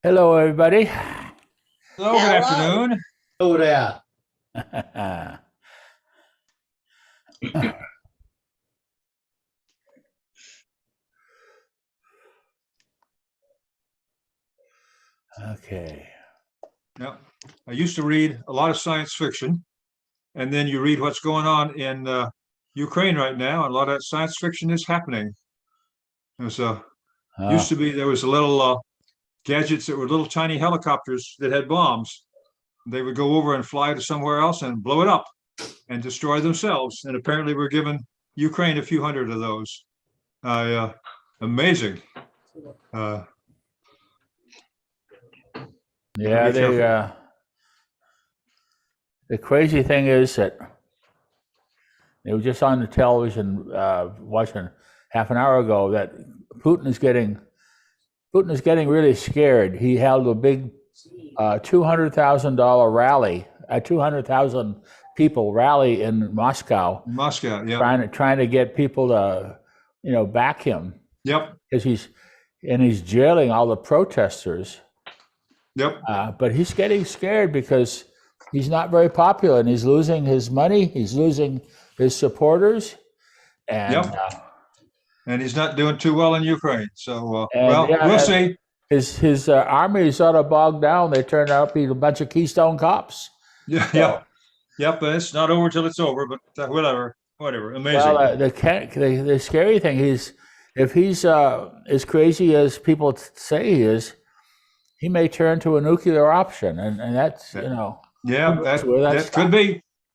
Hello, everybody. Hello, good afternoon. Hello there. Okay. Yeah, I used to read a lot of science fiction, and then you read what's going on in Ukraine right now, and a lot of that science fiction is happening. There's used to be there was a little gadgets that were little tiny helicopters that had bombs. They would go over and fly to somewhere else and blow it up and destroy themselves. And apparently, we're giving Ukraine a few hundred of those. Amazing. Yeah, the crazy thing is that it was just on the television watching half an hour ago that Putin is getting really scared. He held a big $200,000 rally, a 200,000 people rally in Moscow. Moscow, yeah. Trying to get people to, back him. Yep. Because he's jailing all the protesters. Yep. But he's getting scared because he's not very popular, and he's losing his money. He's losing his supporters, and and he's not doing too well in Ukraine. So, we'll see. His army is sort of bogged down. They turned out to be a bunch of Keystone cops. Yeah. But it's not over till it's over. But whatever. Amazing. Well, the scary thing is, if he's as crazy as people say he is, he may turn to a nuclear option, and that's Yeah, that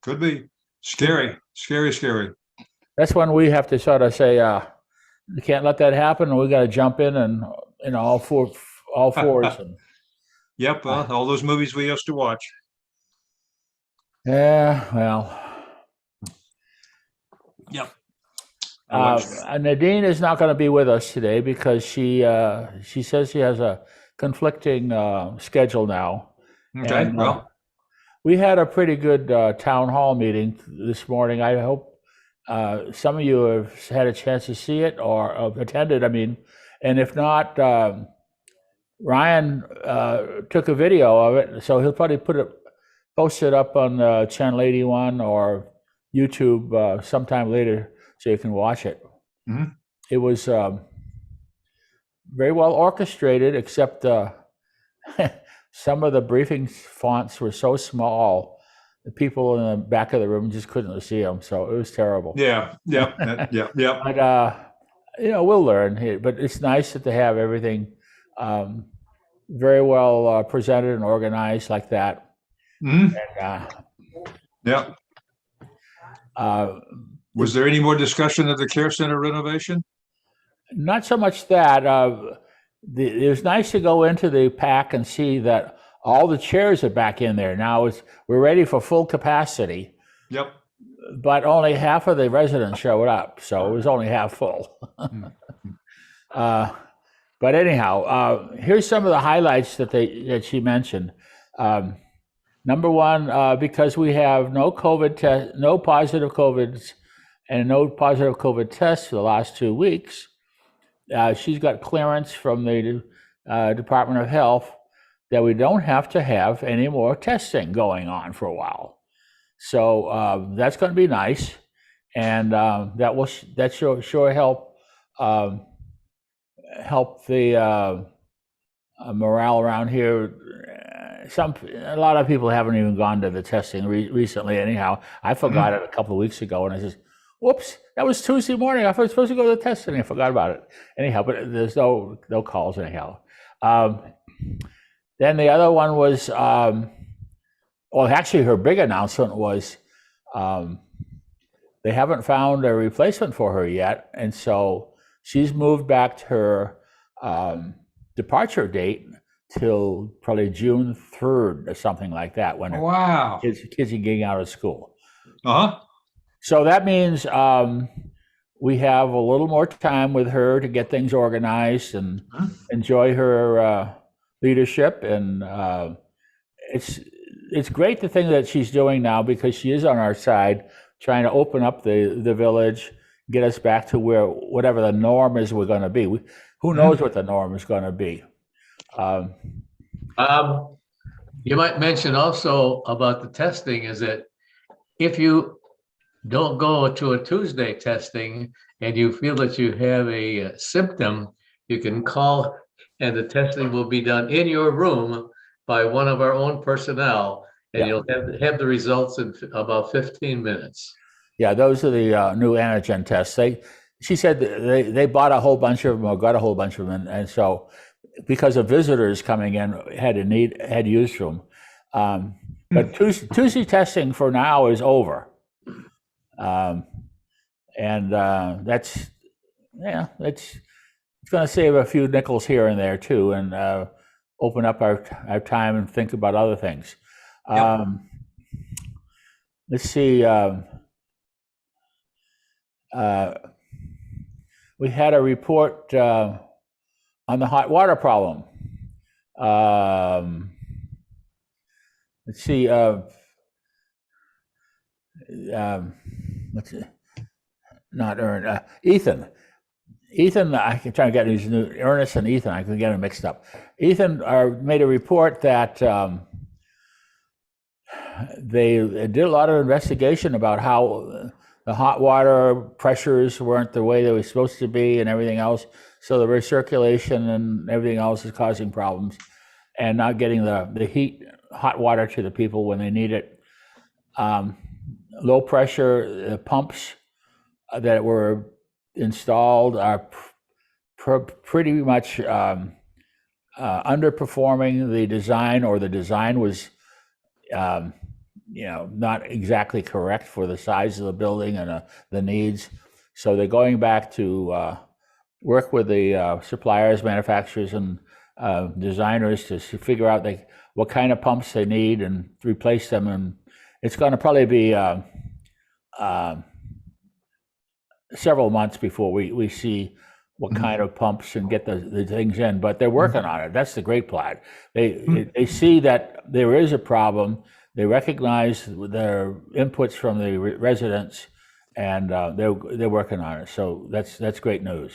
could be scary. That's when we have to sort of say, we can't let that happen, and we got to jump in and all fours. And, yep, all those movies we used to watch. Yeah, well. Yep. Nadine is not going to be with us today because she says she has a conflicting schedule now. Okay, and, we had a pretty good town hall meeting this morning. I hope some of you have had a chance to see it or attended. And if not, Ryan took a video of it, so he'll probably post it up on Channel 81 or YouTube sometime later, so you can watch it. Mm-hmm. It was very well orchestrated, except some of the briefing fonts were so small, the people in the back of the room just couldn't see them, so it was terrible. Yeah. But we'll learn. But it's nice that they have everything very well presented and organized like that. Mm-hmm. Was there any more discussion of the care center renovation? Not so much that. It was nice to go into the PAC and see that all the chairs are back in there. Now we're ready for full capacity. Yep. But only half of the residents showed up, so it was only half full. But anyhow, here's some of the highlights that she mentioned. Number one, because we have no positive COVIDs and no positive COVID tests for the last 2 weeks, she's got clearance from the Department of Health that we don't have to have any more testing going on for a while. So that's going to be nice, and that sure help the morale around here. A lot of people haven't even gone to the testing recently. Anyhow, I forgot it a couple of weeks ago, and I says, "Whoops, that was Tuesday morning. I was supposed to go to the testing. I forgot about it." Anyhow, but there's no calls anyhow. then the other one was, well, actually, her big announcement was they haven't found a replacement for her yet, and so she's moved back to her departure date till probably June 3rd or something like that, when her Wow. kids are getting out of school. Uh-huh. So that means we have a little more time with her to get things organized and enjoy her leadership. And it's great the thing that she's doing now, because she is on our side, trying to open up the village, get us back to where whatever the norm is we're going to be. Who knows what the norm is going to be? You might mention also about the testing is that if you don't go to a Tuesday testing and you feel that you have a symptom, you can call and the testing will be done in your room by one of our own personnel, and you'll have the results in about 15 minutes. Yeah, those are the new antigen tests. She said they bought a whole bunch of them, or got a whole bunch of them, and so because of visitors coming in, had used them. But Tuesday testing for now is over, and that's it's going to save a few nickels here and there too, and open up our time and think about other things. Let's see. We had a report on the hot water problem. Let's see. Not Ern. Ethan. I can try to get these new Ernest and Ethan. I can get them mixed up. Ethan made a report that they did a lot of investigation about how the hot water pressures weren't the way they were supposed to be, and everything else. So the recirculation and everything else is causing problems, and not getting the hot water to the people when they need it. Low pressure pumps that were installed are pretty much underperforming the design, or the design was not exactly correct for the size of the building and the needs. So they're going back to work with the suppliers, manufacturers, and designers to figure out what kind of pumps they need and replace them. And it's going to probably be several months before we see what kind of pumps and get the things in. But they're working on it. That's the great part. They see that there is a problem. They recognize their inputs from the residents, and they're working on it. So that's great news.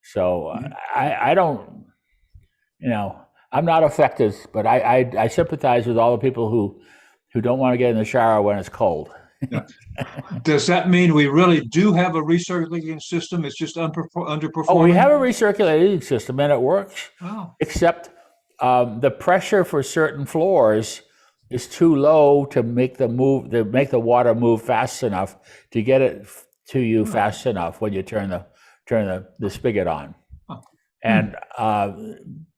So I don't, I'm not affected, but I sympathize with all the people who don't want to get in the shower when it's cold. Does that mean we really do have a recirculating system? It's just underperforming? Oh, we have a recirculating system, and it works. Oh. Except the pressure for certain floors is too low to make the water move fast enough to get it to you fast enough when you turn the spigot on. And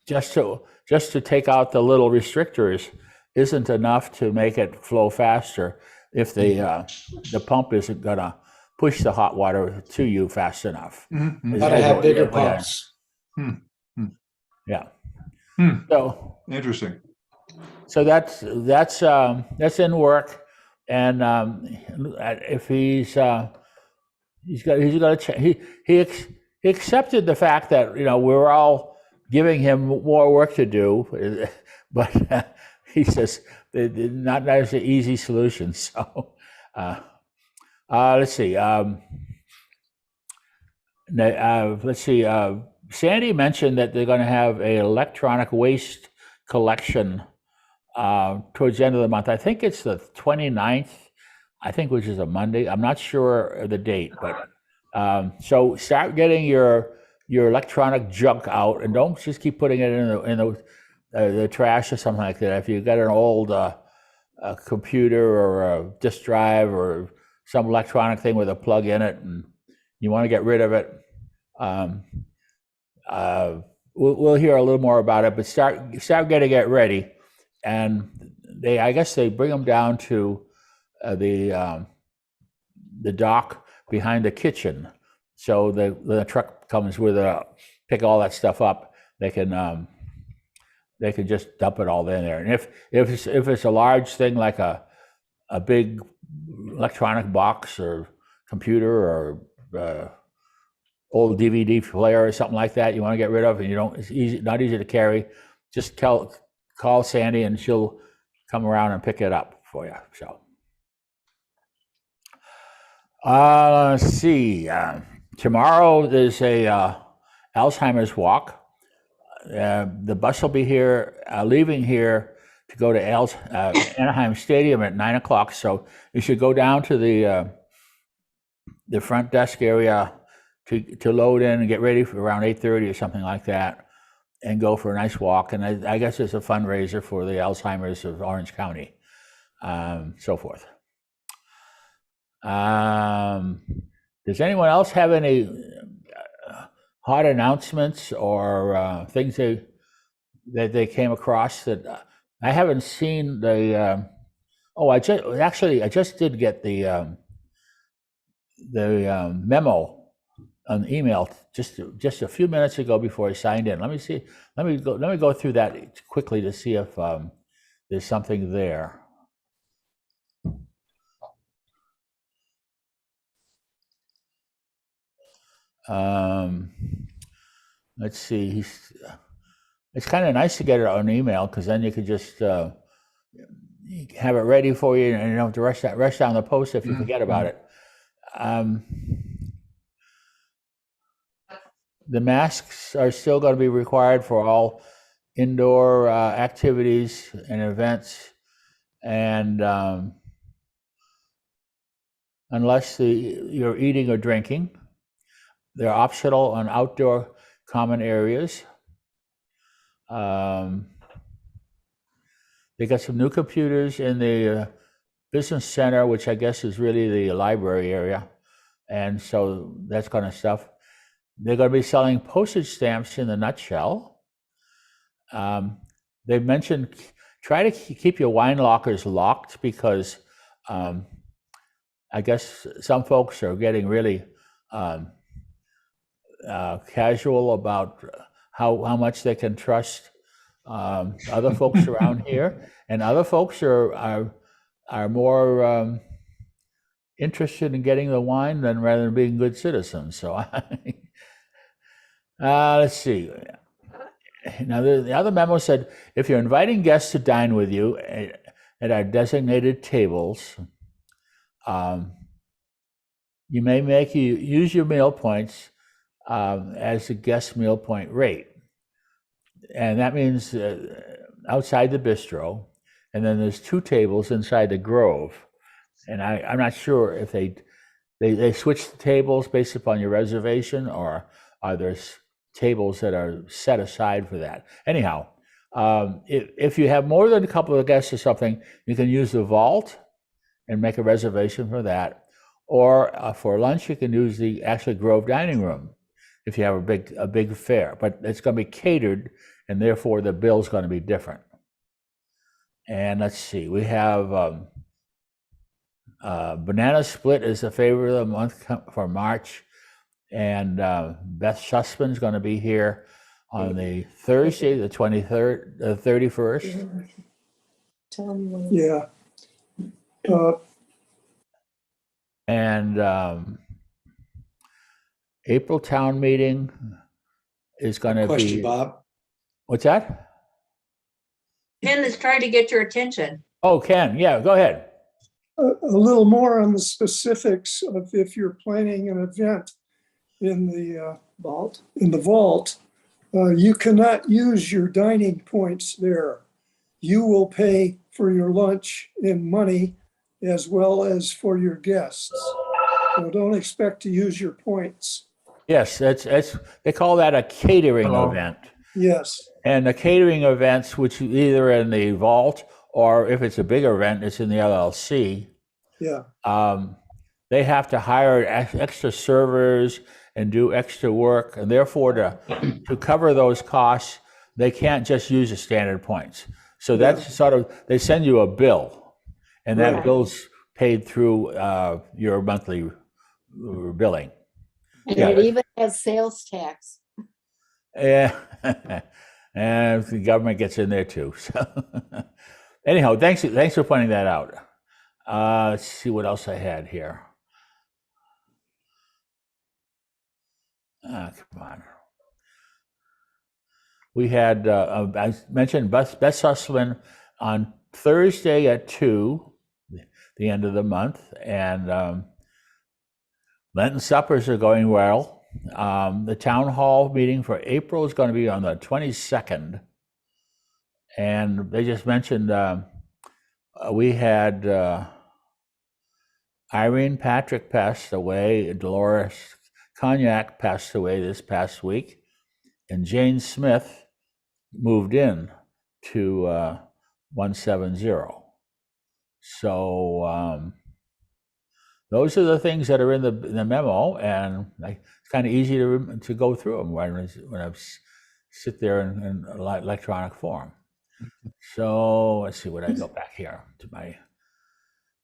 just to take out the little restrictors isn't enough to make it flow faster if the pump isn't gonna push the hot water to you fast enough. Gotta have bigger pumps. Yeah. So interesting. So that's in work, and if he accepted the fact that we're all giving him more work to do, but he says not as an easy solution. So let's see. Let's see. Sandy mentioned that they're going to have an electronic waste collection towards the end of the month. I think it's the 29th, which is a Monday. I'm not sure of the date, but so start getting your electronic junk out, and don't just keep putting it in the trash or something like that. If you've got an old computer or a disk drive or some electronic thing with a plug in it, and you want to get rid of it, we'll hear a little more about it. But start getting it ready, and I guess they bring them down to the dock behind the kitchen. So the truck comes with pick all that stuff up. They can just dump it all in there. And if it's a large thing like a big electronic box or computer or old DVD player or something like that you want to get rid of, and it's not easy to carry, just call Sandy and she'll come around and pick it up for you. So let's see. Tomorrow there's a Alzheimer's walk. The bus will be here, leaving here to go to Anaheim Stadium at 9:00. So you should go down to the front desk area to load in and get ready for around 8:30 or something like that, and go for a nice walk. And I guess it's a fundraiser for the Alzheimer's of Orange County, so forth. Does anyone else have any hot announcements or things that they came across that I haven't seen? I just did get the memo on email just a few minutes ago before I signed in. Let me see. Let me go through that quickly to see if there's something there. Let's see. It's kind of nice to get it on email because then you could just have it ready for you, and you don't have to rush down the post if you forget about it. The masks are still going to be required for all indoor activities and events, and unless you're eating or drinking. They're optional on outdoor common areas. They got some new computers in the business center, which I guess is really the library area. And so that's kind of stuff. They're going to be selling postage stamps in the Nutshell. They've mentioned try to keep your wine lockers locked because I guess some folks are getting really casual about how much they can trust other folks around here, and other folks are more interested in getting the wine rather than being good citizens. So let's see. Now the other memo said if you're inviting guests to dine with you at our designated tables, you may use your meal points as the guest meal point rate. And that means outside the bistro, and then there's 2 tables inside the Grove. And I'm not sure if they switch the tables based upon your reservation, or are there tables that are set aside for that. Anyhow, if you have more than a couple of guests or something, you can use the vault and make a reservation for that. Or for lunch, you can use the actual Grove dining room if you have a big affair. But it's going to be catered, and therefore the bill's going to be different. And let's see, we have Banana Split is the favorite of the month for March. And Beth Sussman's going to be here on the Thursday, the 23rd, the 31st. Tell me when. Yeah. And April town meeting is going to Question, be. Bob. What's that? Ken is trying to get your attention. Oh, Ken, yeah, go ahead. A little more on the specifics of if you're planning an event in the Vault. vault, you cannot use your dining points there. You will pay for your lunch in money as well as for your guests. So don't expect to use your points. Yes, they call that a catering event. Yes. And the catering events, which either in the vault or if it's a bigger event, it's in the LLC. Yeah. They have to hire extra servers and do extra work, and therefore to cover those costs, they can't just use the standard points. So that's sort of, they send you a bill, and that Right. bill's paid through your monthly billing. And Yeah. it even has sales tax. Yeah, and the government gets in there too. So anyhow, thanks for pointing that out. Let's see what else I had here. Come on. We had, I mentioned Beth Sussman on Thursday at 2, the end of the month, and Lenten suppers are going well. The town hall meeting for April is going to be on the 22nd. And they just mentioned we had Irene Patrick passed away, Dolores Cognac passed away this past week, and Jane Smith moved in to 170. So those are the things that are in the memo, and it's kind of easy to go through them when I sit there in electronic form. So let's see what I go back here to my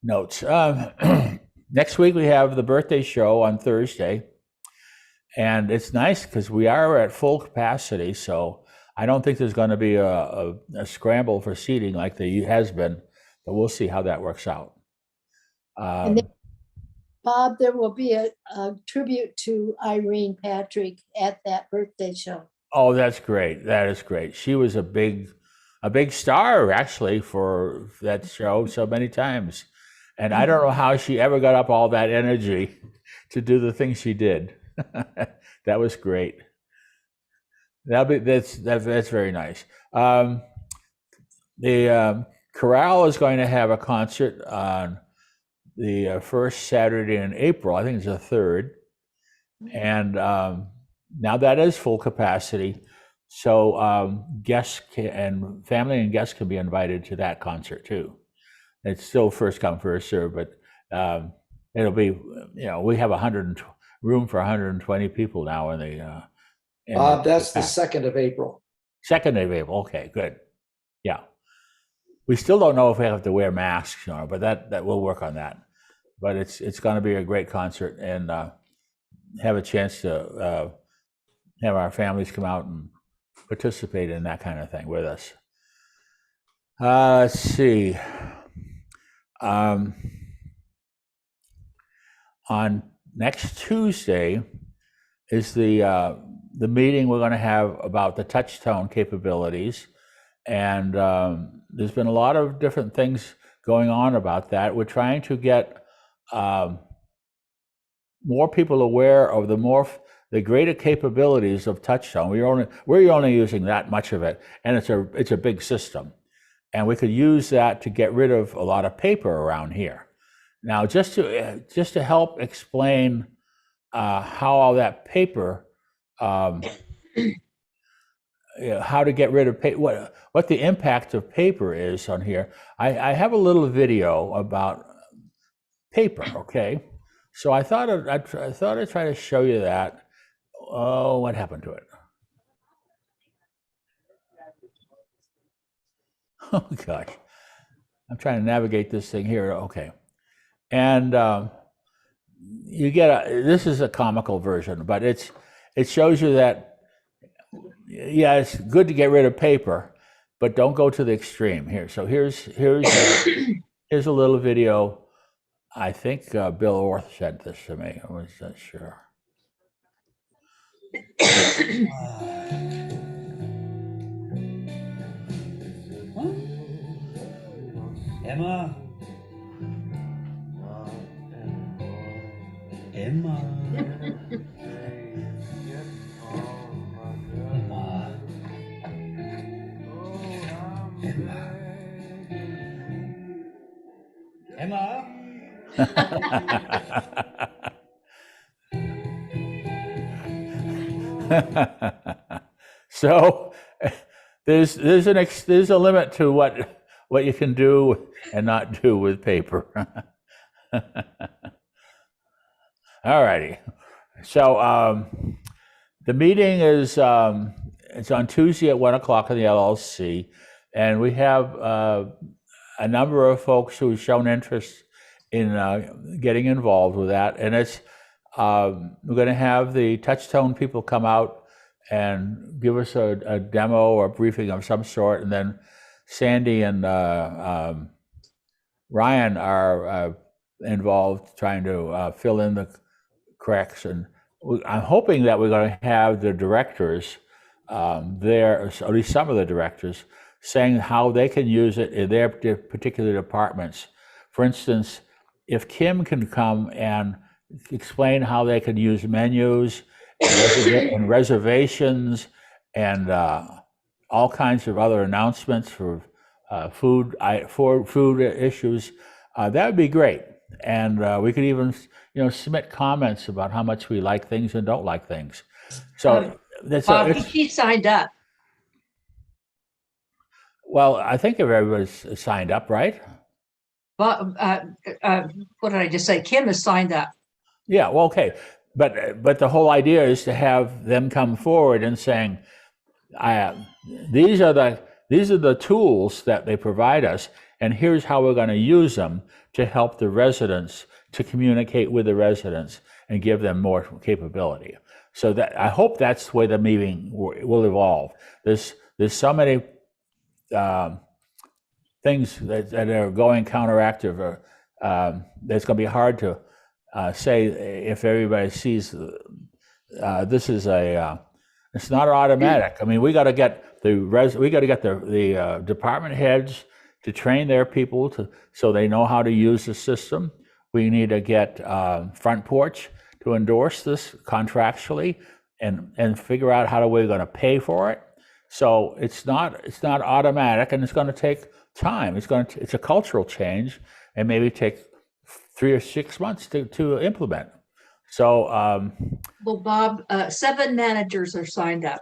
notes. Next week we have the birthday show on Thursday, and it's nice because we are at full capacity. So I don't think there's going to be a scramble for seating like there has been, but we'll see how that works out. And then, Bob, there will be a tribute to Irene Patrick at that birthday show. Oh, that's great. That is great. She was a big star actually for that show so many times. And I don't know how she ever got up all that energy to do the things she did. That was great. That's very nice. The chorale is going to have a concert on the first Saturday in April. I think it's the 3rd. And now that is full capacity. So guests and family and guests can be invited to that concert too. It's still first come, first serve, but it'll be, we have room for 120 people now in the. That's the 2nd of April. 2nd of April. Okay, good. Yeah. We still don't know if we have to wear masks, but that we'll work on that. But it's going to be a great concert, and have a chance to have our families come out and participate in that kind of thing with us. Let's see. On next Tuesday is the meeting we're going to have about the touchtone capabilities, and there's been a lot of different things going on about that. We're trying to get more people aware of the greater capabilities of touchtone. We're only using that much of it, and it's a big system, and we could use that to get rid of a lot of paper around here. Now, just to help explain how all that paper, how to get rid of paper, what the impact of paper is on here. I have a little video about paper. Okay, so I thought I'd try to show you that. Oh, what happened to it? Oh gosh, I'm trying to navigate this thing here. Okay, and you get this is a comical version, but it shows you that it's good to get rid of paper, but don't go to the extreme here. So here's a little video. I think Bill Orth sent this to me. I wasn't sure. Emma. Emma. Emma. So there's a limit to what you can do and not do with paper. All righty, So the meeting is it's on Tuesday at 1 o'clock in the LLC, and we have a number of folks who've shown interest in getting involved with that. And it's we're going to have the Touchstone people come out and give us a demo or a briefing of some sort, and then Sandy and Ryan are involved trying to fill in the cracks. And I'm hoping that we're going to have the directors there, or at least some of the directors, saying how they can use it in their particular departments. For instance, if Kim can come and explain how they can use menus and reservations and all kinds of other announcements for food issues, that would be great. And we could even, submit comments about how much we like things and don't like things. So She signed up. Well, I think if everybody's signed up, right? But what did I just say? Kim has signed up. Yeah, well, okay. But the whole idea is to have them come forward and saying, these are the tools that they provide us, and here's how we're going to use them to help the residents to communicate with the residents and give them more capability. So that I hope that's the way the meeting will evolve. There's so many things that are going counteractive, or that's going to be hard to say if everybody sees this is it's not automatic. I mean, we got to get the department heads to train their people so they know how to use the system. We need to get Front Porch to endorse this contractually and figure out how we're going to pay for it. So it's not automatic, and it's going to take time. It's a cultural change, and maybe take 3 or 6 months to implement. So Well, Bob, 7 managers are signed up.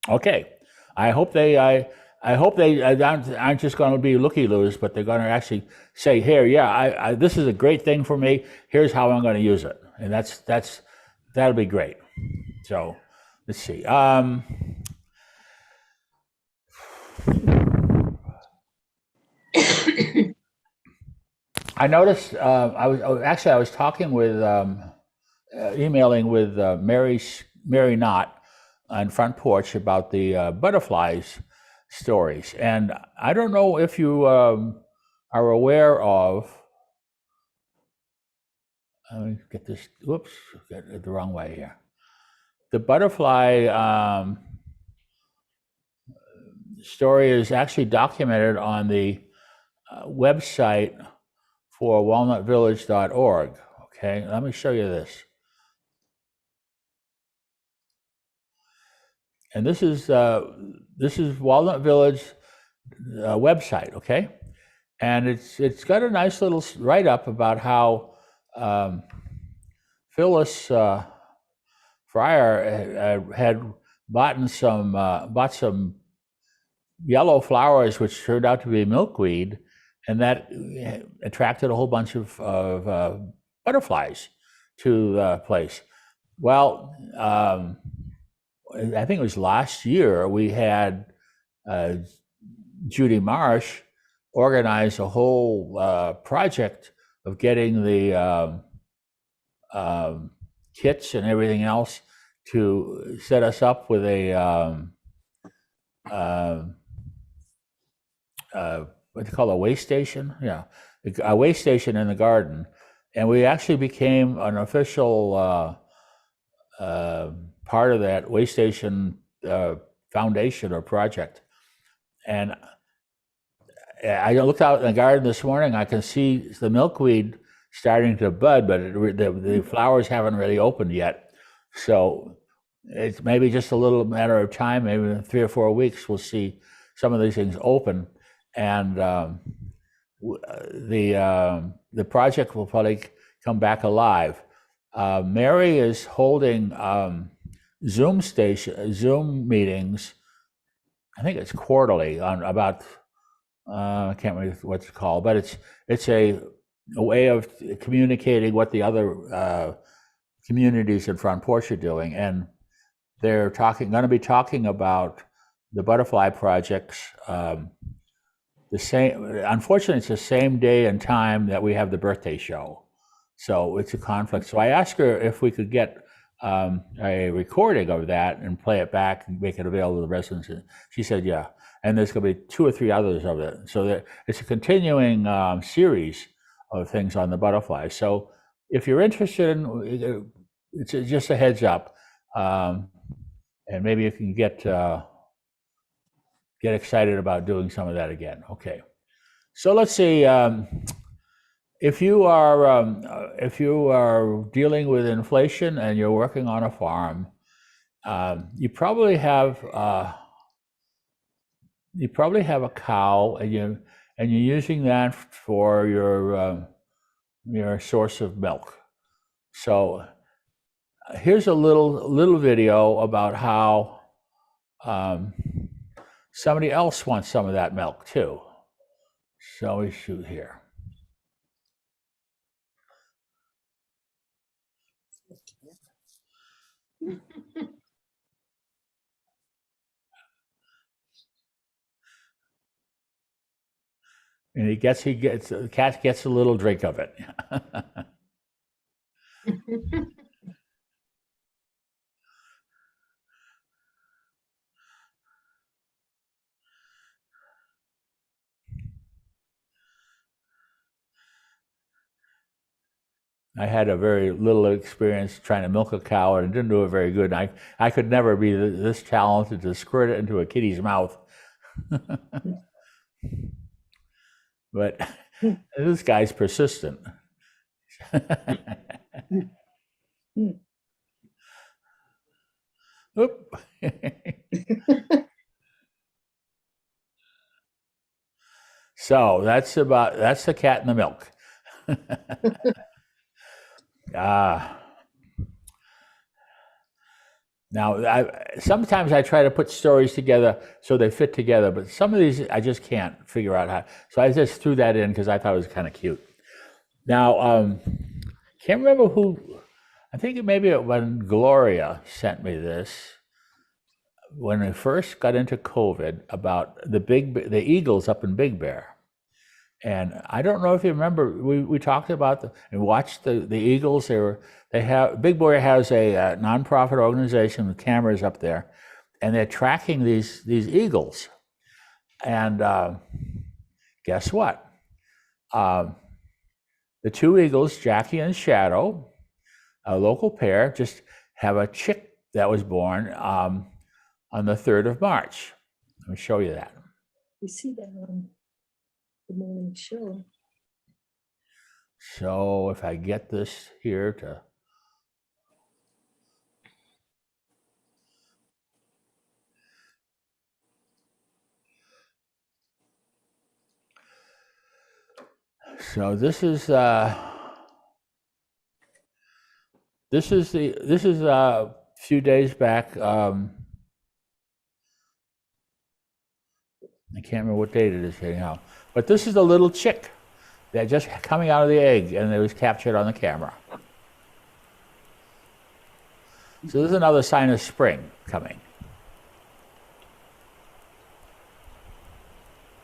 okay, I hope they aren't just going to be looky-loos, but they're going to actually say, here, yeah, this is a great thing for me. Here's how I'm going to use it, and that'll be great. So let's see. I noticed. I was talking with, emailing with Mary Knott on Front Porch about the butterflies stories, and I don't know if you are aware of. Let me get this. Whoops, got it the wrong way here. The butterfly story is actually documented on the website for walnutvillage.org. Okay, let me show you this. And this is Walnut Village website. Okay, and it's got a nice little write-up about how Phyllis Fryer had bought some yellow flowers, which turned out to be milkweed, and that attracted a whole bunch of butterflies to the place. Well, I think it was last year, we had Judy Marsh organize a whole project of getting the kits and everything else to set us up with a what they call a waste station, a waste station in the garden, and we actually became an official part of that waste station foundation or project. And I looked out in the garden this morning. I can see the milkweed starting to bud, but the flowers haven't really opened yet. So it's maybe just a little matter of time. Maybe in 3 or 4 weeks, we'll see some of these things open, and the project will probably come back alive. Mary is holding Zoom meetings. I think it's quarterly on about I can't remember what it's called, but it's a way of communicating what the other communities in Front Porch are doing, and they're going to be talking about the butterfly projects. The same, unfortunately, it's the same day and time that we have the birthday show, so it's a conflict. So I asked her if we could get a recording of that and play it back and make it available to the residents. She said, yeah. And there's going to be 2 or 3 others of it. So it's a continuing series of things on the butterfly. So if you're interested in, it's just a heads up. And maybe you can get excited about doing some of that again. Okay. So let's see. If you are dealing with inflation and you're working on a farm, you probably have a cow, and you're using that for your source of milk. So here's a little video about how somebody else wants some of that milk too. So we shoot here. And the cat gets a little drink of it. I had a very little experience trying to milk a cow, and it didn't do it very good. I could never be this talented to squirt it into a kitty's mouth. But this guy's persistent. Oop. So that's the cat and the milk. Now, sometimes I try to put stories together so they fit together, but some of these I just can't figure out how. So I just threw that in because I thought it was kind of cute. Now, can't remember who. I think maybe when Gloria sent me this, when I first got into COVID, about the eagles up in Big Bear. And I don't know if you remember, we talked about and watched the eagles. Big Bear has a nonprofit organization with cameras up there, and they're tracking these eagles. And guess what? The 2 eagles, Jackie and Shadow, a local pair, just have a chick that was born on the 3rd of March. Let me show you that. You see that on the morning show. So if I get this here to. So this is a few days back. I can't remember what date it is anyhow, but this is the little chick that just coming out of the egg, and it was captured on the camera. So this is another sign of spring coming.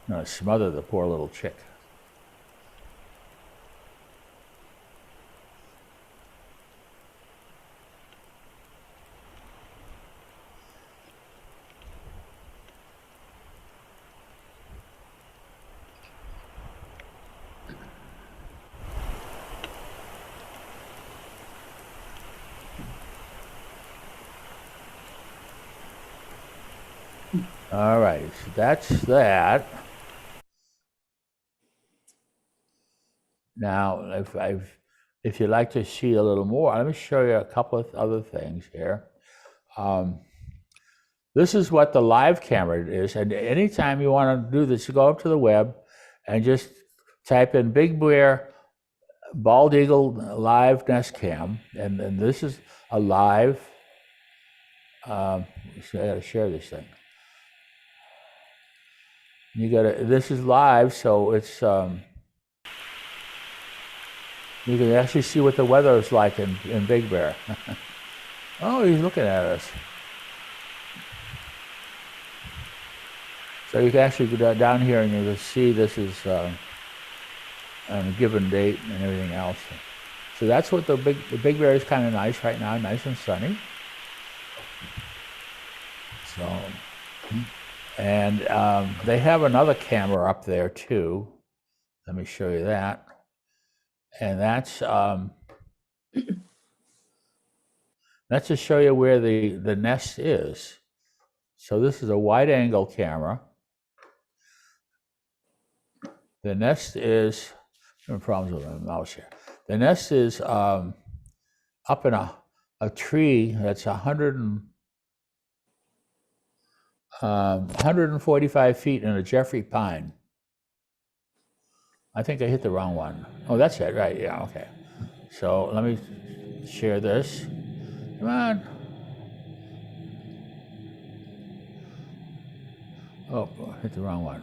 I'm gonna smother the poor little chick. All right, so that's that. Now, if you'd like to see a little more, let me show you a couple of other things here. This is what the live camera is, and anytime you want to do this, you go up to the web and just type in Big Bear Bald Eagle Live Nest Cam, and this is a live. So I got to share this thing. This is live, so it's You can actually see what the weather is like in Big Bear. Oh, he's looking at us. So you can actually go down here and you can see this is on a given date and everything else. So that's what the Big Bear is kind of nice right now, nice and sunny. So, and they have another camera up there too. Let me show you that. And that's to show you where the nest is. So this is a wide angle camera. The nest is, no problems with my mouse here. The nest is up in a tree that's 145 feet in a Jeffrey pine. I think I hit the wrong one. Oh, that's it, right? Yeah, okay. So let me share this. Come on. Oh, hit the wrong one.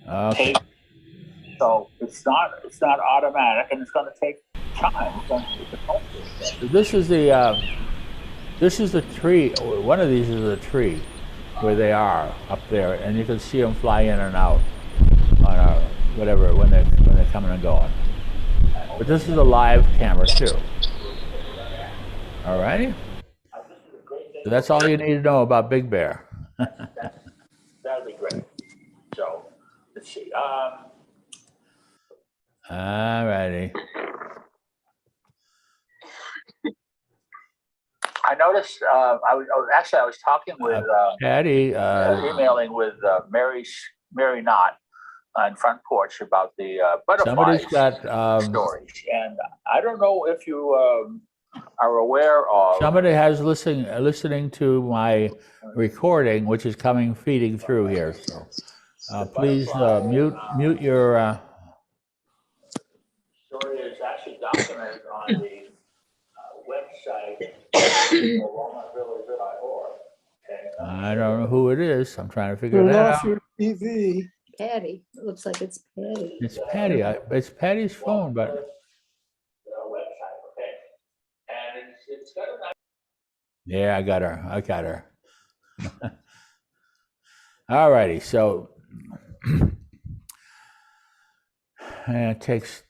Okay. So it's not automatic, and it's going to take time. This is the tree. One of these is a tree where they are up there, and you can see them fly in and out on whatever when they're coming and going. But this is a live camera too. All righty. So that's all you need to know about Big Bear. That'll be great. So let's see. All righty. I noticed. I was talking with Patty, emailing with Mary Knott on Front Porch about the butterflies. Somebody's got stories, and I don't know if you are aware of. Somebody has listening to my recording, which is feeding through here. So please mute your. Story is actually documented on the website. I don't know who it is. I'm trying to figure Turn it off out. your TV. Patty, it looks like it's Patty. It's Patty. It's Patty's phone, but. Yeah, I got her. All righty. So it takes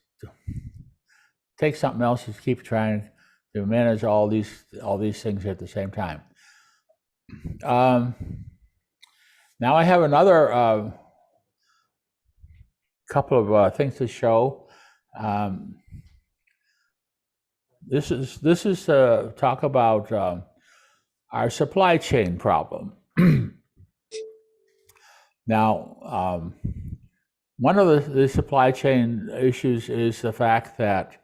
something else to keep trying to manage all these things at the same time. Now I have another couple of things to show. This is to talk about our supply chain problem. Now, one of the supply chain issues is the fact that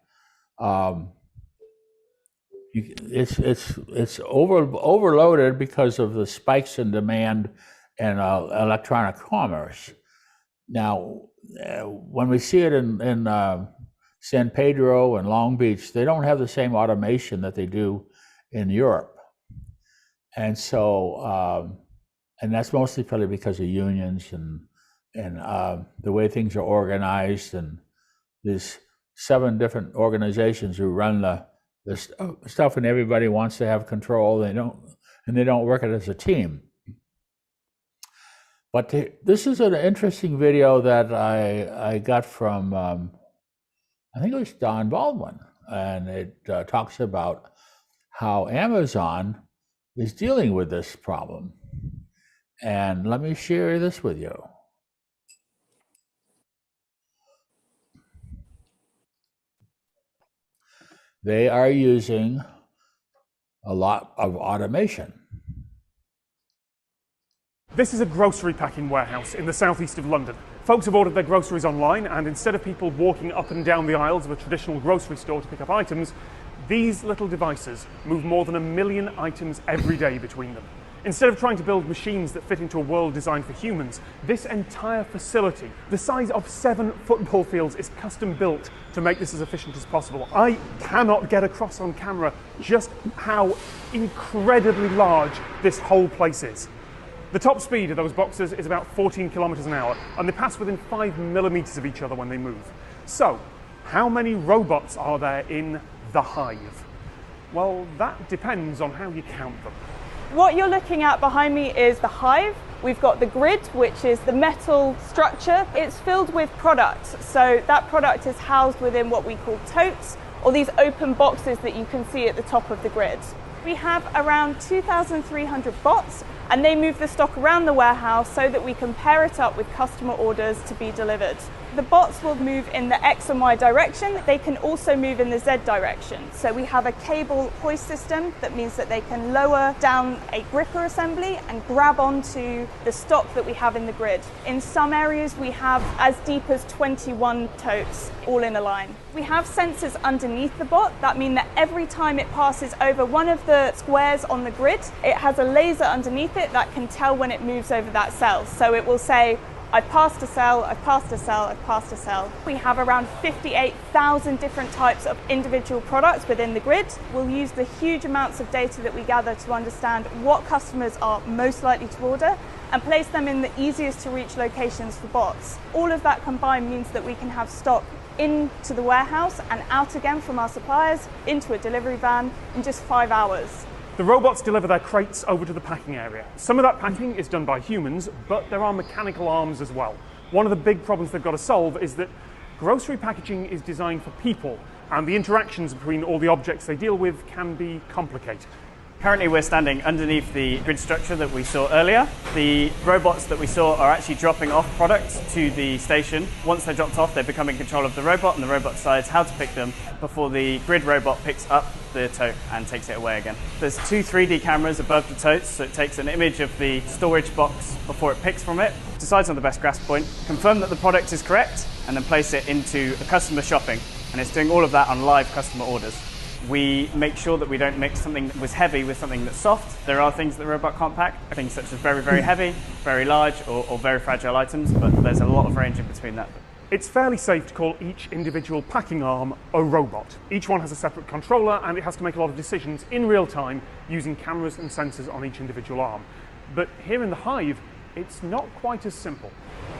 it's overloaded because of the spikes in demand and electronic commerce. Now, when we see it in San Pedro and Long Beach, they don't have the same automation that they do in Europe. And so, and that's mostly probably because of unions and the way things are organized, and there's 7 different organizations who run the stuff, and everybody wants to have control. They don't work it as a team. But this is an interesting video that I got from, I think it was Don Baldwin, and it talks about how Amazon is dealing with this problem. And let me share this with you. They are using a lot of automation. This is a grocery packing warehouse in the southeast of London. Folks have ordered their groceries online, and instead of people walking up and down the aisles of a traditional grocery store to pick up items, these little devices move more than 1 million items every day between them. Instead of trying to build machines that fit into a world designed for humans, this entire facility, the size of 7 football fields, is custom built to make this as efficient as possible. I cannot get across on camera just how incredibly large this whole place is. The top speed of those boxes is about 14 kilometers an hour, and they pass within 5 millimeters of each other when they move. So, how many robots are there in the hive? Well, that depends on how you count them. What you're looking at behind me is the hive. We've got the grid, which is the metal structure. It's filled with product. So that product is housed within what we call totes, or these open boxes that you can see at the top of the grid. We have around 2,300 bots, and they move the stock around the warehouse so that we can pair it up with customer orders to be delivered. The bots will move in the X and Y direction. They can also move in the Z direction. So we have a cable hoist system that means that they can lower down a gripper assembly and grab onto the stock that we have in the grid. In some areas, we have as deep as 21 totes all in a line. We have sensors underneath the bot. That means that every time it passes over one of the squares on the grid, it has a laser underneath it that can tell when it moves over that cell. So it will say, I've passed a cell, I've passed a cell, I've passed a cell. We have around 58,000 different types of individual products within the grid. We'll use the huge amounts of data that we gather to understand what customers are most likely to order and place them in the easiest to reach locations for bots. All of that combined means that we can have stock into the warehouse and out again from our suppliers into a delivery van in just 5 hours. The robots deliver their crates over to the packing area. Some of that packing is done by humans, but there are mechanical arms as well. One of the big problems they've got to solve is that grocery packaging is designed for people, and the interactions between all the objects they deal with can be complicated. Currently we're standing underneath the grid structure that we saw earlier. The robots that we saw are actually dropping off products to the station. Once they're dropped off, they become in control of the robot, and the robot decides how to pick them before the grid robot picks up the tote and takes it away again. There's 2 3D cameras above the totes, so it takes an image of the storage box before it picks from it, decides on the best grasp point, confirm that the product is correct, and then place it into a customer shopping. And it's doing all of that on live customer orders. We make sure that we don't mix something that was heavy with something that's soft. There are things that the robot can't pack, things such as very, very heavy, very large, or very fragile items, but there's a lot of range in between that. It's fairly safe to call each individual packing arm a robot. Each one has a separate controller, and it has to make a lot of decisions in real time using cameras and sensors on each individual arm. But here in the hive, it's not quite as simple.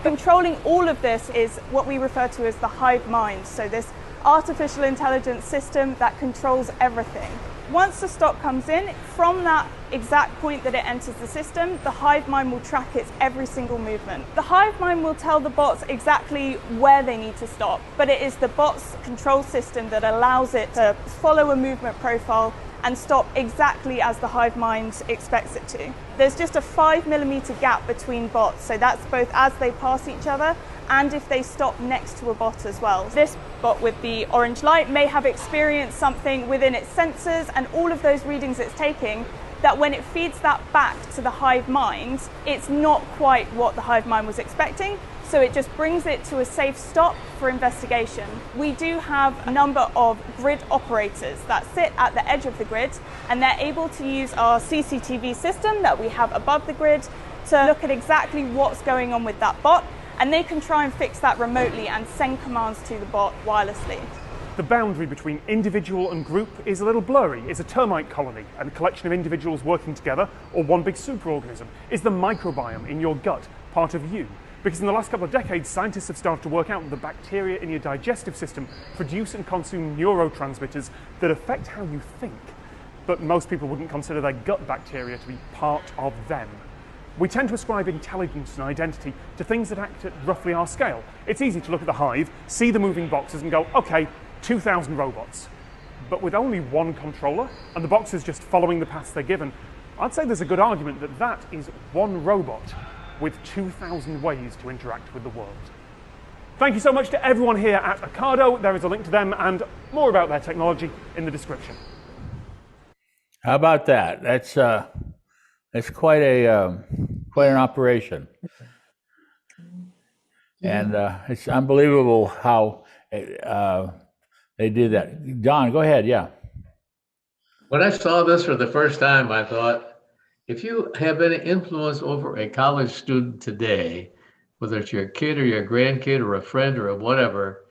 Controlling all of this is what we refer to as the hive mind. So this artificial intelligence system that controls everything. Once the stock comes in, from that exact point that it enters the system, the hive mind will track its every single movement. The hive mind will tell the bots exactly where they need to stop, but it is the bot's control system that allows it to follow a movement profile and stop exactly as the hive mind expects it to. There's just a 5 millimeter gap between bots, so that's both as they pass each other and if they stop next to a bot as well. This bot with the orange light may have experienced something within its sensors and all of those readings it's taking, that when it feeds that back to the hive mind, it's not quite what the hive mind was expecting, so it just brings it to a safe stop for investigation. We do have a number of grid operators that sit at the edge of the grid, and they're able to use our CCTV system that we have above the grid to look at exactly what's going on with that bot, and they can try and fix that remotely and send commands to the bot wirelessly. The boundary between individual and group is a little blurry. Is a termite colony and a collection of individuals working together, or one big superorganism? Is the microbiome in your gut part of you? Because in the last couple of decades, scientists have started to work out that the bacteria in your digestive system produce and consume neurotransmitters that affect how you think. But most people wouldn't consider their gut bacteria to be part of them. We tend to ascribe intelligence and identity to things that act at roughly our scale. It's easy to look at the hive, see the moving boxes and go, okay, 2,000 robots. But with only one controller and the boxes just following the paths they're given, I'd say there's a good argument that that is one robot with 2,000 ways to interact with the world. Thank you so much to everyone here at Ocado. There is a link to them and more about their technology in the description. How about that? That's quite an operation, and it's unbelievable how they did that. Don, go ahead. Yeah. When I saw this for the first time, I thought, if you have any influence over a college student today, whether it's your kid or your grandkid or a friend or whatever,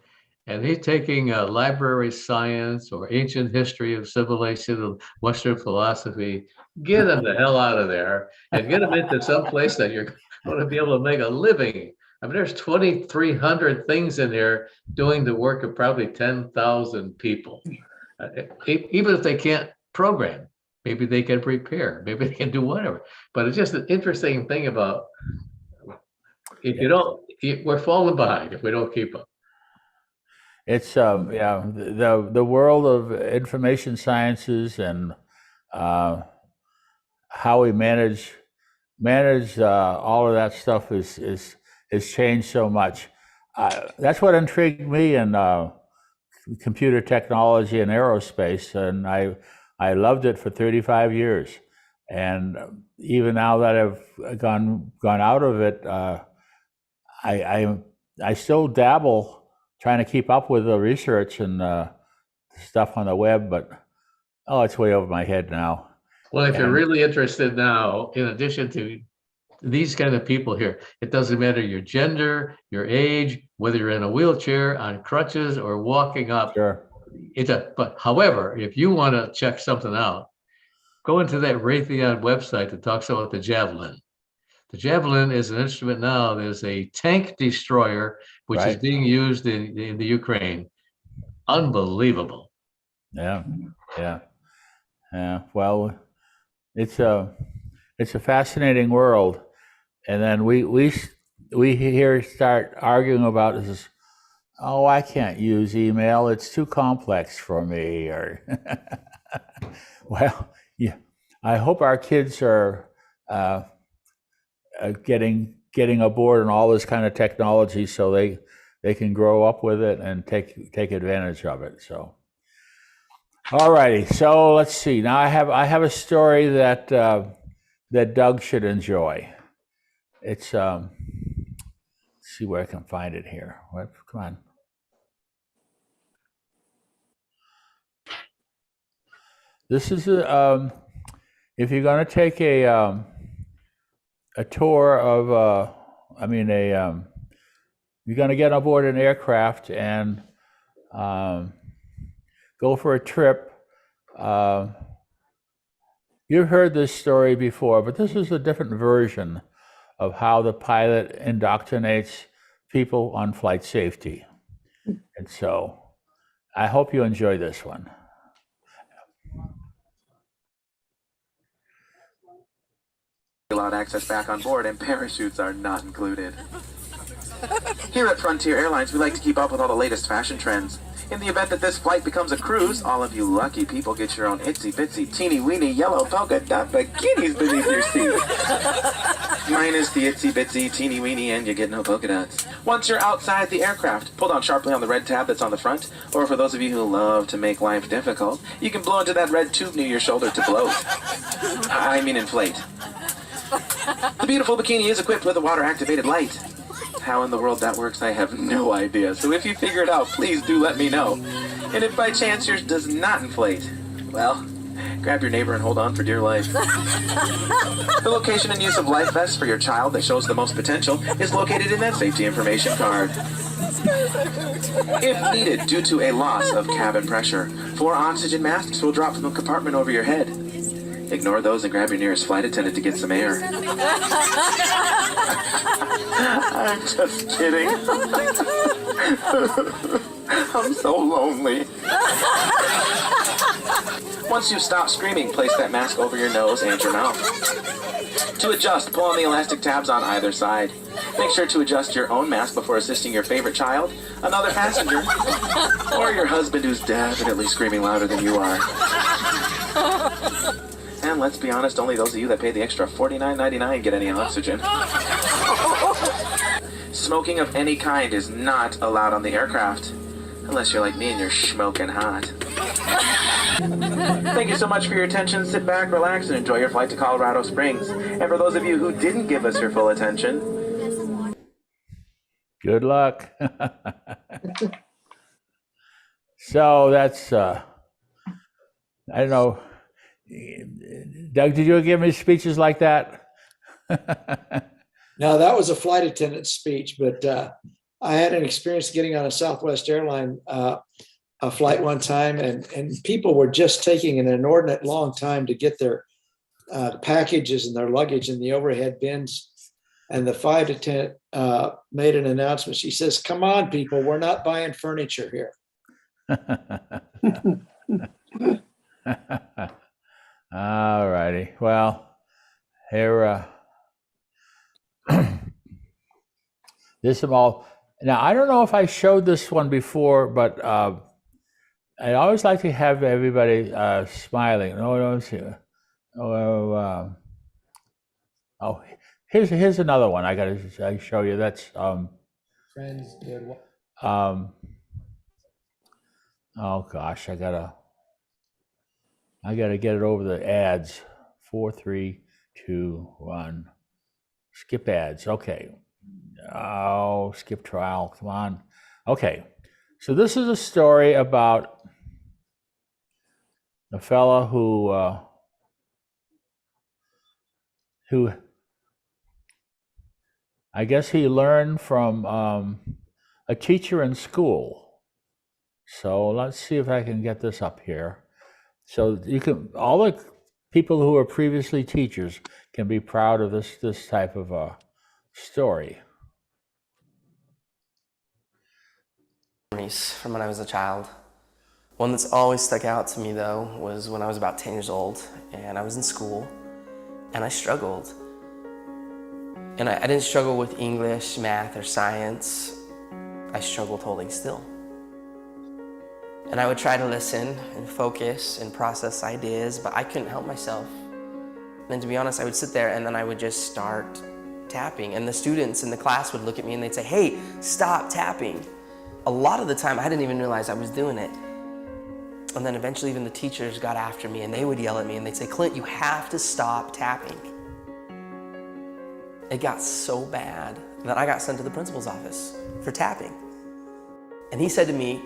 and he's taking library science or ancient history of civilization of Western philosophy. Get him the hell out of there and get him into some place that you're going to be able to make a living. I mean, there's 2,300 things in there doing the work of probably 10,000 people. Even if they can't program, maybe they can prepare, maybe they can do whatever. But it's just an interesting thing about we're falling behind if we don't keep up. It's the world of information sciences and how we manage all of that stuff is changed so much. That's what intrigued me in computer technology and aerospace, and I loved it for 35 years. And even now that I've gone out of it, I still dabble trying to keep up with the research and stuff on the web, but it's way over my head now. Well, if you're really interested now, in addition to these kind of people here, it doesn't matter your gender, your age, whether you're in a wheelchair, on crutches, or walking up. Sure. But however, if you want to check something out, go into that Raytheon website that talks about the Javelin. The Javelin is an instrument now. There's a tank destroyer, which is being used in the Ukraine. Unbelievable. Yeah. Well, it's a fascinating world, and then we here start arguing about this. Oh, I can't use email; it's too complex for me. Or, well, yeah. I hope our kids are getting aboard on all this kind of technology, so they can grow up with it and take advantage of it. So. All righty, so let's see. Now I have a story that Doug should enjoy. It's let's see where I can find it here. Come on. This is if you're going to take a tour of you're going to get aboard an aircraft and go for a trip. You've heard this story before, but this is a different version of how the pilot indoctrinates people on flight safety. And so I hope you enjoy this one. Allowed access back on board, and parachutes are not included. Here at Frontier Airlines, we like to keep up with all the latest fashion trends. In the event that this flight becomes a cruise, all of you lucky people get your own itsy-bitsy, teeny-weeny, yellow polka dot bikinis beneath your seat. Minus the itsy-bitsy, teeny-weeny, and you get no polka dots. Once you're outside the aircraft, pull down sharply on the red tab that's on the front, or for those of you who love to make life difficult, you can blow into that red tube near your shoulder to bloat. I mean inflate. The beautiful bikini is equipped with a water-activated light. How in the world that works, I have no idea. So if you figure it out, please do let me know. And if by chance yours does not inflate, well, grab your neighbor and hold on for dear life. The location and use of life vests for your child that shows the most potential is located in that safety information card. If needed due to a loss of cabin pressure, 4 oxygen masks will drop from the compartment over your head. Ignore those and grab your nearest flight attendant to get some air. I'm just kidding. I'm so lonely. Once you stop screaming, place that mask over your nose and your mouth. To adjust, pull on the elastic tabs on either side. Make sure to adjust your own mask before assisting your favorite child, another passenger, or your husband who's definitely screaming louder than you are. And let's be honest, only those of you that pay the extra $49.99 get any oxygen. Smoking of any kind is not allowed on the aircraft, unless you're like me and you're smoking hot. Thank you so much for your attention. Sit back, relax, and enjoy your flight to Colorado Springs. And for those of you who didn't give us your full attention, good luck. So that's, I don't know. Doug, did you give me speeches like that? No, that was a flight attendant speech, but I had an experience getting on a Southwest airline a flight one time, and people were just taking an inordinate long time to get their packages and their luggage in the overhead bins. And the flight attendant made an announcement. She says, "Come on, people, we're not buying furniture here." All righty. Well, here, this is all. Now, I don't know if I showed this one before, but I always like to have everybody smiling. Here's another one. I show you. That's Friends did what? Oh gosh, I gotta get it over the ads. 4, 3, 2, 1. Skip ads. Okay. Oh, skip trial. Come on. Okay. So this is a story about a fella who I guess he learned from a teacher in school. So let's see if I can get this up here. So you can, all the people who were previously teachers can be proud of this type of story. Memories from when I was a child. One that's always stuck out to me though was when I was about 10 years old and I was in school and I struggled. And I didn't struggle with English, math, or science. I struggled holding still. And I would try to listen and focus and process ideas, but I couldn't help myself. And to be honest, I would sit there and then I would just start tapping. And the students in the class would look at me and they'd say, "Hey, stop tapping." A lot of the time, I didn't even realize I was doing it. And then eventually even the teachers got after me and they would yell at me and they'd say, "Clint, you have to stop tapping." It got so bad that I got sent to the principal's office for tapping. And he said to me,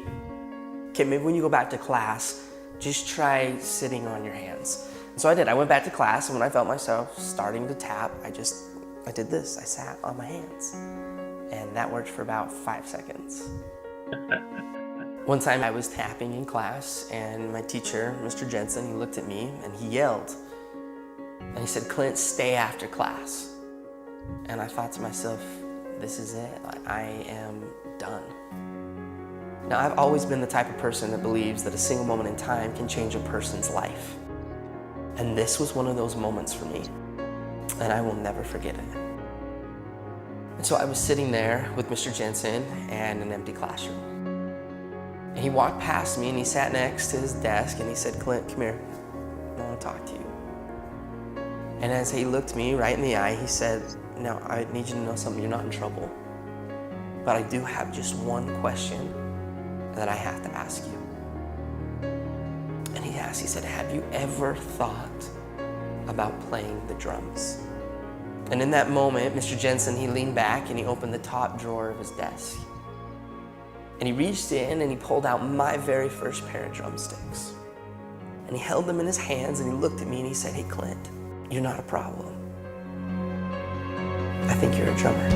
"Okay, maybe when you go back to class, just try sitting on your hands." And so I did. I went back to class, and when I felt myself starting to tap, I did this. I sat on my hands. And that worked for about 5 seconds. One time I was tapping in class, and my teacher, Mr. Jensen, he looked at me and he yelled. And he said, "Clint, stay after class." And I thought to myself, this is it. I am done. Now, I've always been the type of person that believes that a single moment in time can change a person's life. And this was one of those moments for me, and I will never forget it. And so I was sitting there with Mr. Jensen and an empty classroom. And he walked past me and he sat next to his desk and he said, "Clint, come here. I want to talk to you." And as he looked me right in the eye, he said, "Now, I need you to know something. You're not in trouble. But I do have just one question that I have to ask you." And he asked, he said, "Have you ever thought about playing the drums?" And in that moment, Mr. Jensen, he leaned back and he opened the top drawer of his desk. And he reached in and he pulled out my very first pair of drumsticks. And he held them in his hands and he looked at me and he said, "Hey, Clint, you're not a problem. I think you're a drummer."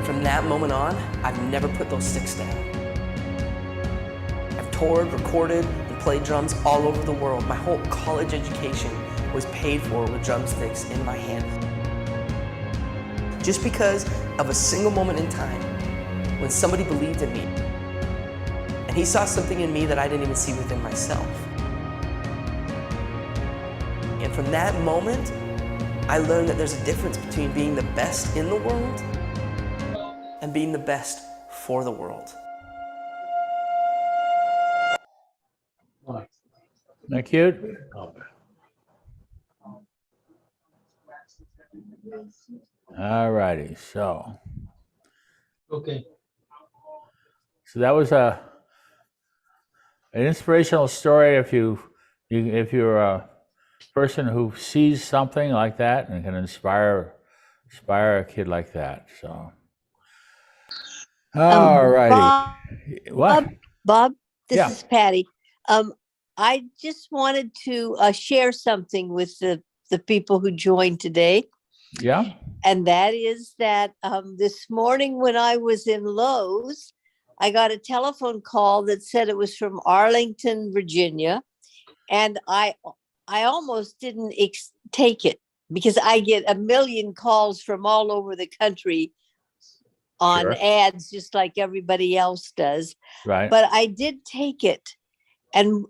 From that moment on, I've never put those sticks down. I've toured, recorded, and played drums all over the world. My whole college education was paid for with drumsticks in my hand. Just because of a single moment in time when somebody believed in me. And he saw something in me that I didn't even see within myself. And from that moment, I learned that there's a difference between being the best in the world and being the best for the world. Isn't that cute? All righty, so. Okay. So that was an inspirational story if you're a person who sees something like that and can inspire a kid like that. So, all righty. What? Bob, This Yeah. is Patty. I just wanted to share something with the people who joined today. Yeah. And that is that this morning when I was in Lowe's, I got a telephone call that said it was from Arlington, Virginia. And I almost didn't take it because I get a million calls from all over the country on Sure. ads, just like everybody else does. Right. But I did take it. And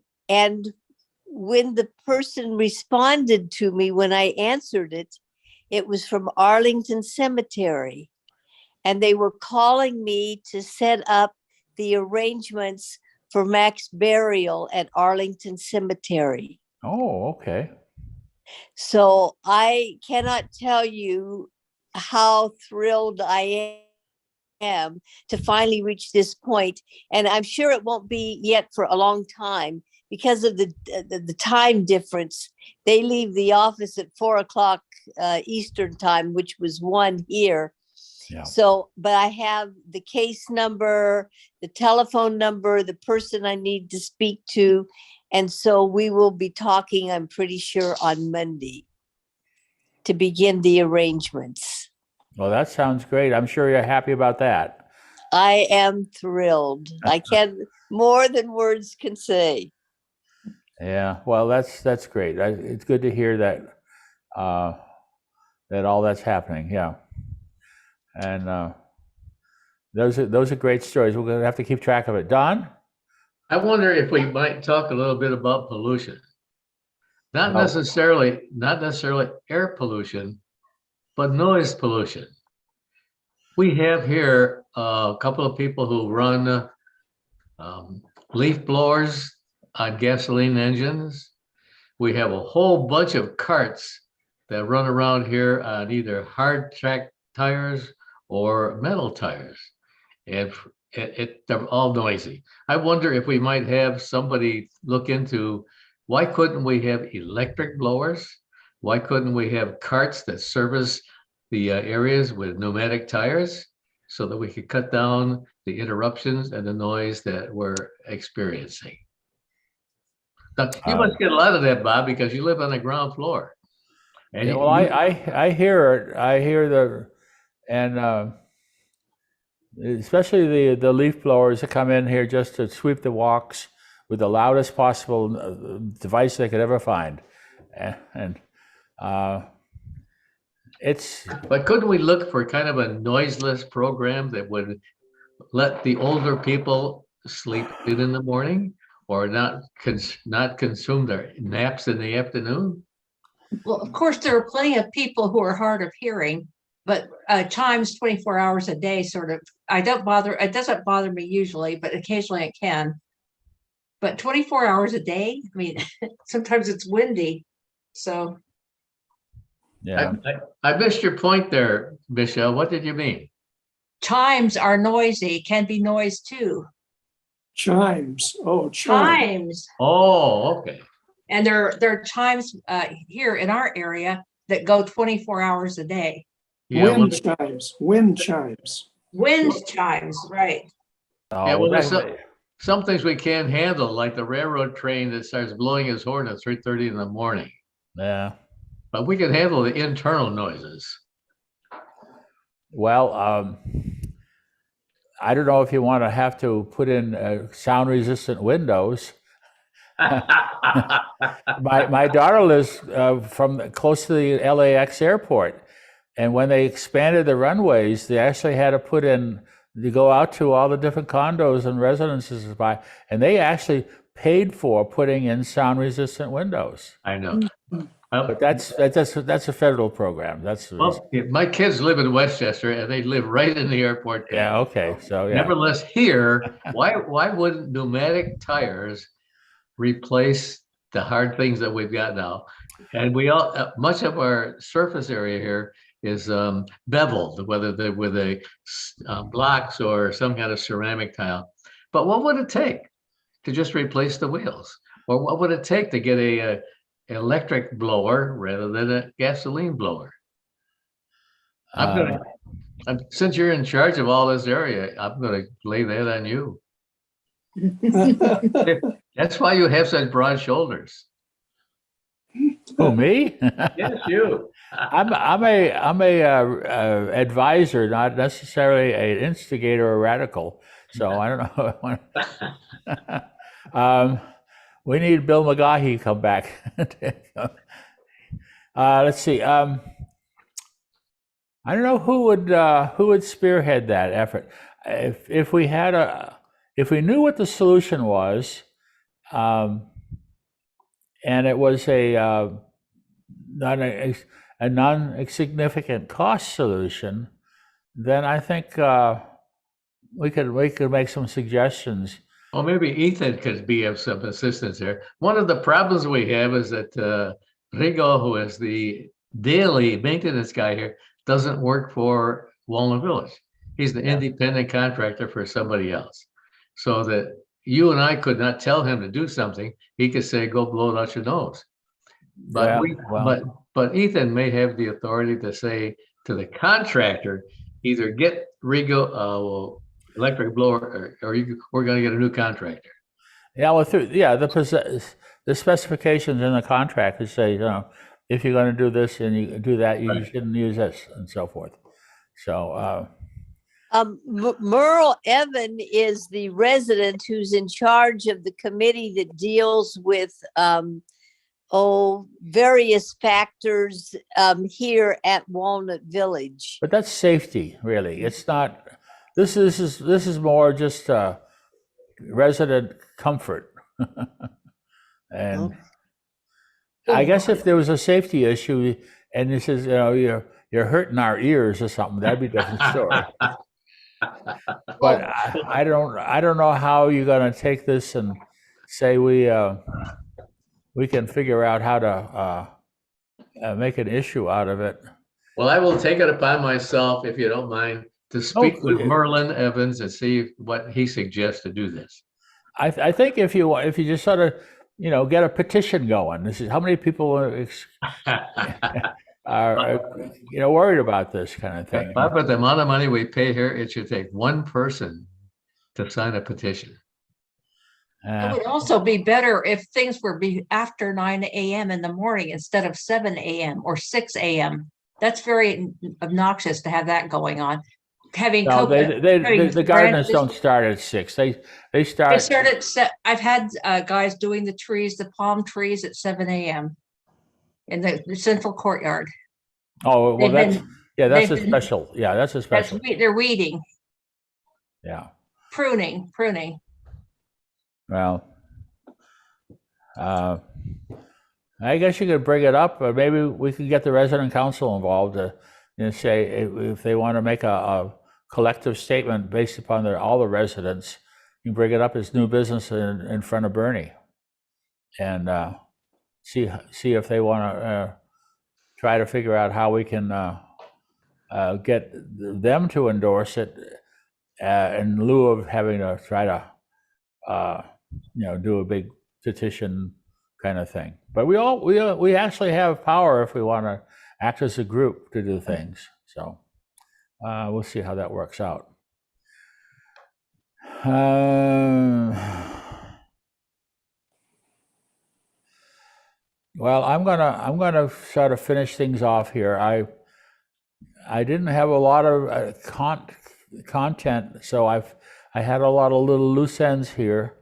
when the person responded to me, when I answered it, it was from Arlington Cemetery. And they were calling me to set up the arrangements for Mac's burial at Arlington Cemetery. Oh, okay. So I cannot tell you how thrilled I am to finally reach this point. And I'm sure it won't be yet for a long time because of the time difference. They leave the office at 4:00 Eastern time, which was 1 here. Yeah. So, but I have the case number, the telephone number, the person I need to speak to. And so we will be talking, I'm pretty sure, on Monday to begin the arrangements. Well, that sounds great. I'm sure you're happy about that. I am thrilled. I can more than words can say. Yeah. Well, that's great. It's good to hear that that all that's happening. Yeah. And those are great stories. We're going to have to keep track of it. Don? I wonder if we might talk a little bit about pollution. Not Oh. necessarily air pollution, but noise pollution. We have here a couple of people who run leaf blowers on gasoline engines. We have a whole bunch of carts that run around here on either hard track tires or metal tires. And they're all noisy. I wonder if we might have somebody look into why couldn't we have electric blowers? Why couldn't we have carts that service the areas with pneumatic tires so that we could cut down the interruptions and the noise that we're experiencing? Now, you must get a lot of that, Bob, because you live on the ground floor. And Yeah, well, I hear it. I hear especially the leaf blowers that come in here just to sweep the walks with the loudest possible device they could ever find, and it's. But couldn't we look for kind of a noiseless program that would let the older people sleep in the morning, or not consume their naps in the afternoon? Well, of course, there are plenty of people who are hard of hearing, but chimes 24 hours a day sort of, it doesn't bother me usually, but occasionally it can. But 24 hours a day, I mean, sometimes it's windy, so. Yeah. I missed your point there, Michelle. What did you mean? Chimes are noisy, can be noise too. Chimes. Oh, Chimes. Oh, okay. And there are chimes here in our area that go 24 hours a day. Yeah, Wind chimes. Wind chimes. Wind chimes, right. Yeah, well, there's some things we can't handle, like the railroad train that starts blowing its horn at 3:30 in the morning. Yeah. But we can handle the internal noises. Well, I don't know if you want to have to put in sound-resistant windows. My daughter lives close to the LAX airport, and when they expanded the runways, they actually had to put in. You go out to all the different condos and residences and they actually paid for putting in sound-resistant windows. I know. But that's a federal program. Well, my kids live in Westchester, and they live right in the airport. Yeah. Okay. So yeah. Nevertheless, here, why wouldn't pneumatic tires replace the hard things that we've got now? And we all much of our surface area here is beveled, whether they're with blocks or some kind of ceramic tile. But what would it take to just replace the wheels? Or what would it take to get a electric blower rather than a gasoline blower? Since you're in charge of all this area, I'm gonna lay that on you. That's why you have such broad shoulders. Who, me? Yes, you. I'm a advisor, not necessarily an instigator or radical. So I don't know. We need Bill McGahee come back. Let's see. I don't know who would spearhead that effort. If we knew what the solution was, and it was a non-significant cost solution, then I think we could make some suggestions. Well, maybe Ethan could be of some assistance there. One of the problems we have is that Rigo, who is the daily maintenance guy here, doesn't work for Walnut Village. He's the independent contractor for somebody else. So that you and I could not tell him to do something. He could say, go blow it out your nose. But but Ethan may have the authority to say to the contractor, either get Rigo electric blower, or we're going to get a new contractor. Yeah, well, the specifications in the contract say, if you're going to do this and you do that, you shouldn't use this, and so forth. So, Merle Evan is the resident who's in charge of the committee that deals with various factors here at Walnut Village. But that's safety, really. It's not. This is more just resident comfort, and I guess if there was a safety issue and this is you're hurting our ears or something, that'd be a different story. But I don't know how you're going to take this and say we can figure out how to make an issue out of it. Well, I will take it upon myself, if you don't mind, to speak with Merlin Evans and see what he suggests to do this. I think if you just sort of get a petition going. This is how many people are worried about this kind of thing. But with the amount of money we pay here, it should take one person to sign a petition. It would also be better if things were after 9 a.m. in the morning instead of 7 a.m. or 6 a.m. That's very obnoxious to have that going on. The gardeners don't start at 6. They start. They start at. I've had guys doing the trees, the palm trees, at 7 a.m. in the central courtyard. Oh well, that's a special. Yeah, that's a special. They're weeding. Yeah. Pruning. Well, I guess you could bring it up, or maybe we could get the resident council involved to say if they want to make a collective statement based upon all the residents, you bring it up as new business in front of Bernie, and see if they want to try to figure out how we can get them to endorse it in lieu of having to try to do a big petition kind of thing. But we actually have power if we want to act as a group to do things. So we'll see how that works out. Well, I'm gonna sort of finish things off here. I didn't have a lot of content, so I had a lot of little loose ends here,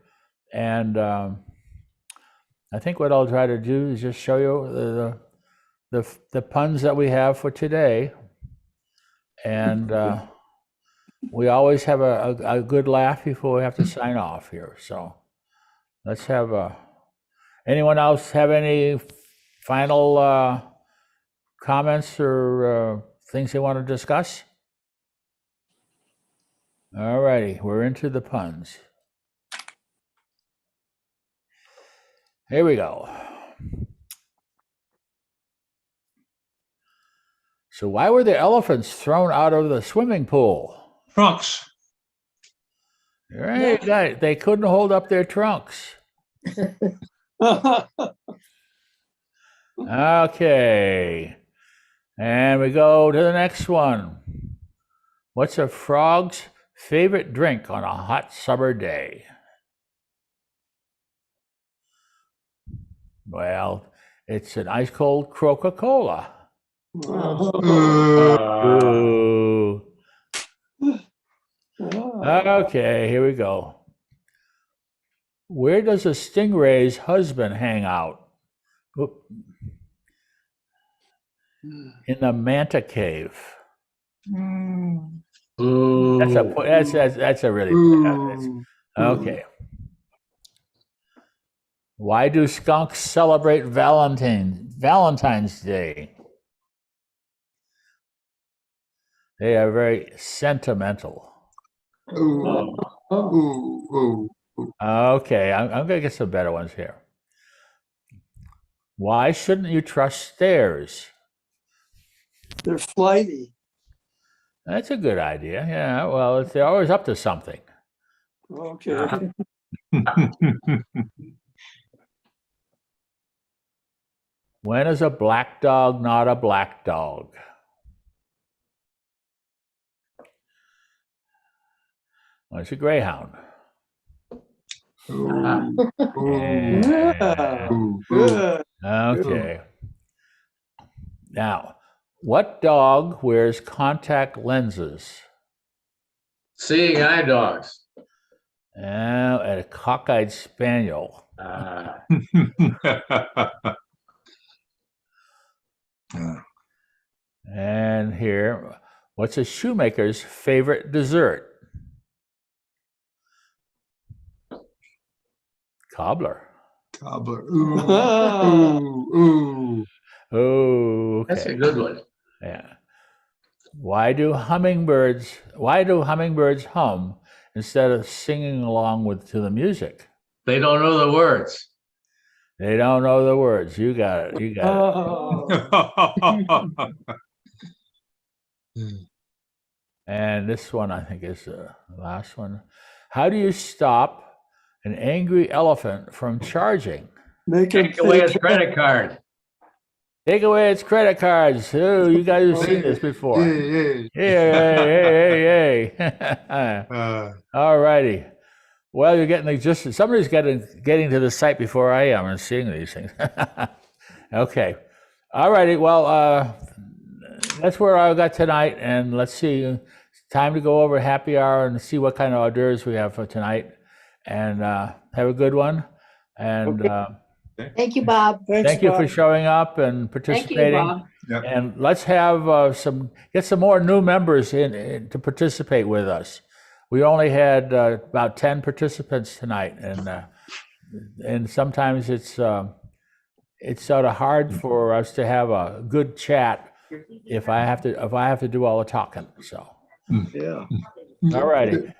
and I think what I'll try to do is just show you the puns that we have for today, and we always have a good laugh before we have to sign off here. So let's have anyone else have any final comments or things they want to discuss? All righty, we're into the puns. Here we go. So why were the elephants thrown out of the swimming pool? Trunks. Right, they couldn't hold up their trunks. Okay, and we go to the next one. What's a frog's favorite drink on a hot summer day? Well, it's an ice cold Coca-Cola. Ooh. Okay, here we go. Where does a stingray's husband hang out? Whoop. In the manta cave. That's a really okay. Why do skunks celebrate Valentine's Day? They are very sentimental. Okay, I'm going to get some better ones here. Why shouldn't you trust stairs? They're flighty. That's a good idea. Yeah, well, they're always up to something. Okay. When is a black dog not a black dog? Well, it's a greyhound. Good. Okay. Now, what dog wears contact lenses? Seeing eye dogs. And a cockeyed spaniel. And here, what's a shoemaker's favorite dessert? Cobbler. Cobbler. Oh, okay. That's a good one. Yeah. Why do hummingbirds hum instead of singing along to the music? They don't know the words. They don't know the words. You got it. You got it. And this one, I think, is the last one. How do you stop an angry elephant from charging? Take away his credit card. Take away its credit cards. Oh, you guys have seen this before. Hey. All righty. Well, you're getting somebody's getting to the site before I am and seeing these things. Okay. All righty. Well, that's where I got tonight. And let's see. It's time to go over happy hour and see what kind of hors d'oeuvres we have for tonight. And have a good one. And Thank you, Bob. thank you for showing up and participating. Bob. Yep. And let's have get some more new members in to participate with us. We only had about 10 participants tonight, and sometimes it's sort of hard for us to have a good chat if I have to do all the talking. So, Yeah. all righty.